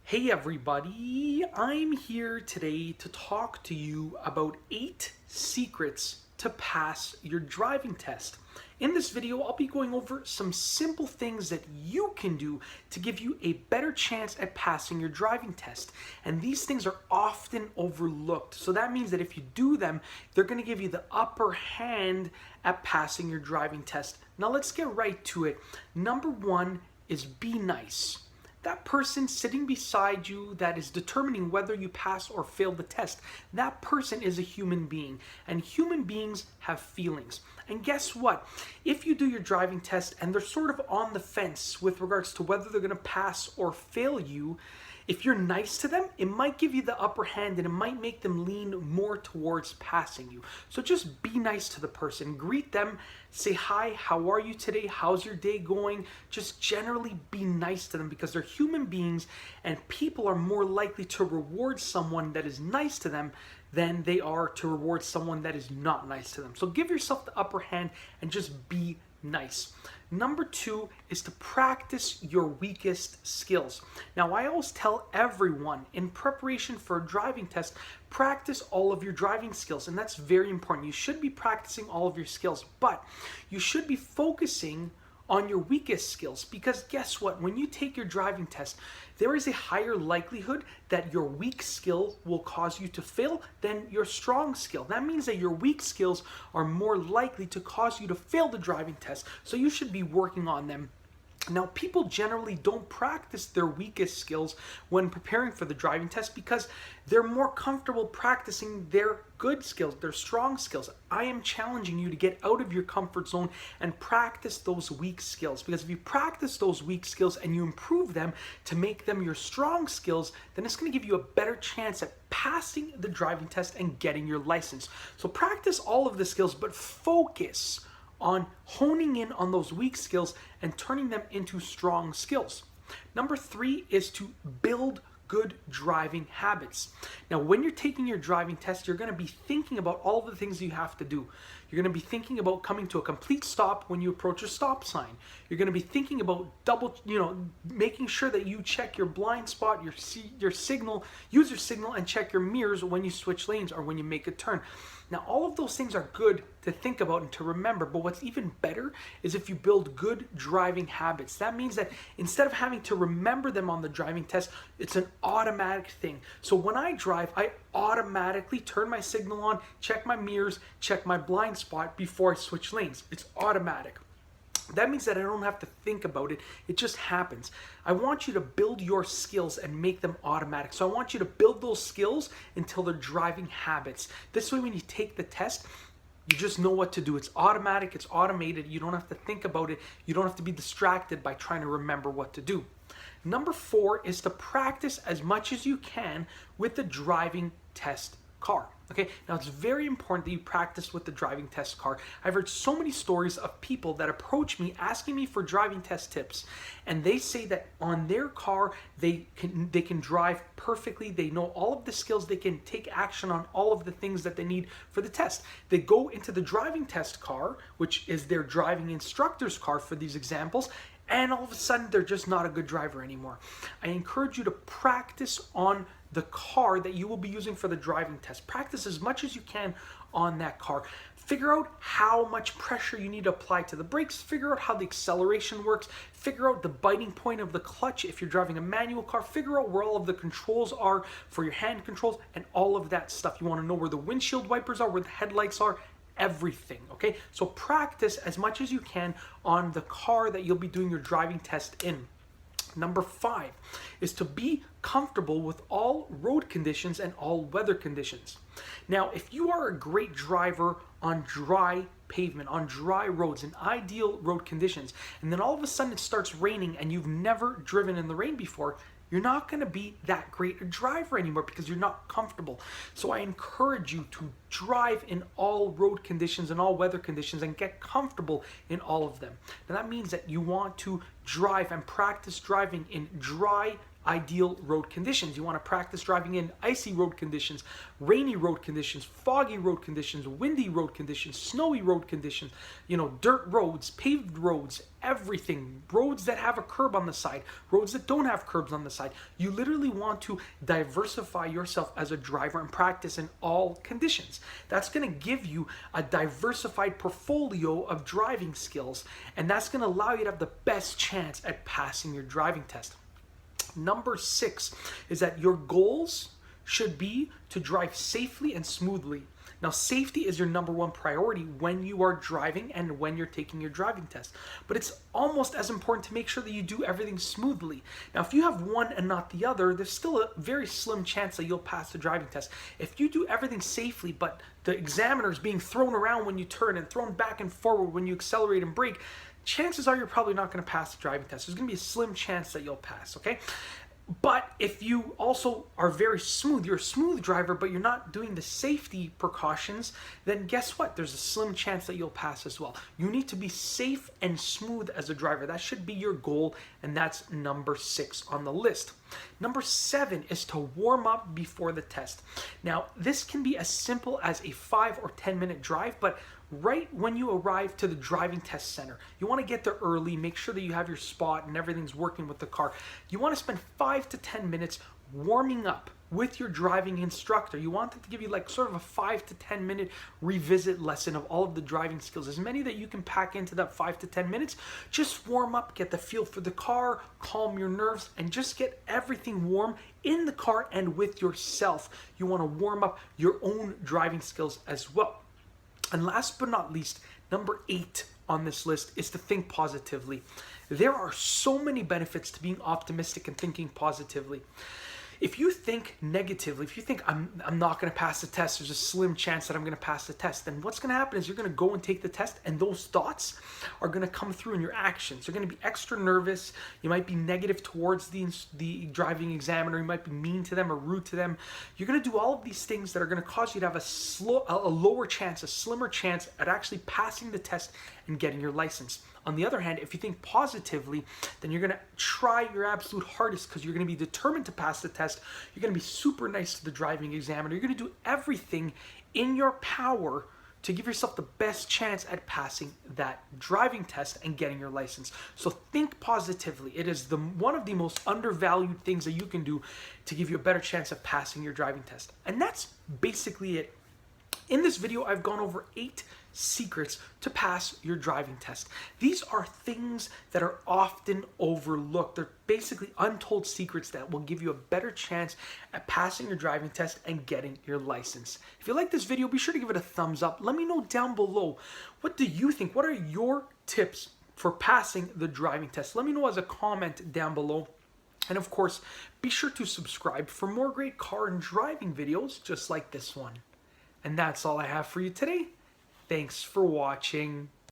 Hey everybody, I'm here today to talk to you about 8 secrets to pass your driving test. In this video, I'll be going over some simple things that you can do to give you a better chance at passing your driving test. And these things are often overlooked. So that means that if you do them, they're going to give you the upper hand at passing your driving test. Now let's get right to it. Number 1 is be nice. That person sitting beside you that is determining whether you pass or fail the test, that person is a human being, and human beings have feelings. And guess what? If you do your driving test and they're sort of on the fence with regards to whether they're going to pass or fail you, if you're nice to them, it might give you the upper hand and it might make them lean more towards passing you. So just be nice to the person. Greet them. Say, hi, how are you today? How's your day going? Just generally be nice to them because they're human beings and people are more likely to reward someone that is nice to them than they are to reward someone that is not nice to them. So give yourself the upper hand and just be nice. Number 2 is to practice your weakest skills. Now, I always tell everyone in preparation for a driving test, practice all of your driving skills, and that's very important. You should be practicing all of your skills, but you should be focusing on your weakest skills because guess what? When you take your driving test, there is a higher likelihood that your weak skill will cause you to fail than your strong skill. That means that your weak skills are more likely to cause you to fail the driving test, so you should be working on them. Now, people generally don't practice their weakest skills when preparing for the driving test because they're more comfortable practicing their good skills, their strong skills. I am challenging you to get out of your comfort zone and practice those weak skills, because if you practice those weak skills and you improve them to make them your strong skills, then it's going to give you a better chance at passing the driving test and getting your license. So practice all of the skills, but focus on honing in on those weak skills and turning them into strong skills. Number 3 is to build good driving habits. Now, when you're taking your driving test, you're going to be thinking about all of the things you have to do. You're going to be thinking about coming to a complete stop when you approach a stop sign. You're going to be thinking about making sure that you check your blind spot, your signal, use your signal, and check your mirrors when you switch lanes or when you make a turn. Now, all of those things are good to think about and to remember, but what's even better is if you build good driving habits. That means that instead of having to remember them on the driving test, it's an automatic thing. So when I drive, I automatically turn my signal on, check my mirrors, check my blind spot before I switch lanes. It's automatic. That means that I don't have to think about it. It just happens. I want you to build your skills and make them automatic. So I want you to build those skills until they're driving habits. This way, when you take the test, you just know what to do. It's automatic. It's automated. You don't have to think about it. You don't have to be distracted by trying to remember what to do. Number 4 is to practice as much as you can with the driving test car. Okay, now it's very important that you practice with the driving test car. I've heard so many stories of people that approach me asking me for driving test tips, and they say that on their car they can drive perfectly. They know all of the skills. They can take action on all of the things that they need for the test. They go into the driving test car, which is their driving instructor's car for these examples, and all of a sudden they're just not a good driver anymore. I encourage you to practice on the car that you will be using for the driving test. Practice as much as you can on that car. Figure out how much pressure you need to apply to the brakes. Figure out how the acceleration works. Figure out the biting point of the clutch if you're driving a manual car. Figure out where all of the controls are for your hand controls and all of that stuff. You want to know where the windshield wipers are, where the headlights are, everything, okay? So practice as much as you can on the car that you'll be doing your driving test in. Number 5 is to be comfortable with all road conditions and all weather conditions. Now, if you are a great driver on dry pavement, on dry roads, in ideal road conditions, and then all of a sudden it starts raining and you've never driven in the rain before, you're not going to be that great a driver anymore because you're not comfortable. So I encourage you to drive in all road conditions and all weather conditions and get comfortable in all of them. Now that means that you want to drive and practice driving in dry, ideal road conditions. You want to practice driving in icy road conditions, rainy road conditions, foggy road conditions, windy road conditions, snowy road conditions, dirt roads, paved roads, everything. Roads that have a curb on the side, roads that don't have curbs on the side. You literally want to diversify yourself as a driver and practice in all conditions. That's going to give you a diversified portfolio of driving skills, and that's going to allow you to have the best chance at passing your driving test. Number 6 is that your goals should be to drive safely and smoothly. Now, safety is your number one priority when you are driving and when you're taking your driving test. But it's almost as important to make sure that you do everything smoothly. Now, if you have one and not the other, there's still a very slim chance that you'll pass the driving test. If you do everything safely, but the examiner is being thrown around when you turn and thrown back and forward when you accelerate and brake, chances are you're probably not going to pass the driving test. There's going to be a slim chance that you'll pass, okay? But if you also are very smooth, you're a smooth driver, but you're not doing the safety precautions, then guess what? There's a slim chance that you'll pass as well. You need to be safe and smooth as a driver. That should be your goal, and that's number 6 on the list. Number 7 is to warm up before the test. Now, this can be as simple as a 5 or 10 minute drive, but right when you arrive to the driving test center, you want to get there early, make sure that you have your spot and everything's working with the car. You want to spend 5 to 10 minutes warming up with your driving instructor. You want them to give you like sort of a 5 to 10 minute revisit lesson of all of the driving skills, as many that you can pack into that 5 to 10 minutes. Just warm up, get the feel for the car, calm your nerves, and just get everything warm in the car and with yourself. You want to warm up your own driving skills as well. And last but not least, number 8 on this list is to think positively. There are so many benefits to being optimistic and thinking positively. If you think negatively, if you think I'm not going to pass the test, there's a slim chance that I'm going to pass the test, then what's going to happen is you're going to go and take the test, and those thoughts are going to come through in your actions. You're going to be extra nervous. You might be negative towards the driving examiner. You might be mean to them or rude to them. You're going to do all of these things that are going to cause you to have a lower chance, a slimmer chance at actually passing the test and getting your license. On the other hand, if you think positively, then you're going to try your absolute hardest because you're going to be determined to pass the test. You're going to be super nice to the driving examiner. You're going to do everything in your power to give yourself the best chance at passing that driving test and getting your license. So think positively. It is one of the most undervalued things that you can do to give you a better chance of passing your driving test. And that's basically it. In this video, I've gone over 8 secrets to pass your driving test. These are things that are often overlooked. They're basically untold secrets that will give you a better chance at passing your driving test and getting your license. If you like this video, be sure to give it a thumbs up. Let me know down below, what do you think? What are your tips for passing the driving test? Let me know as a comment down below. And of course, be sure to subscribe for more great car and driving videos just like this one. And that's all I have for you today. Thanks for watching.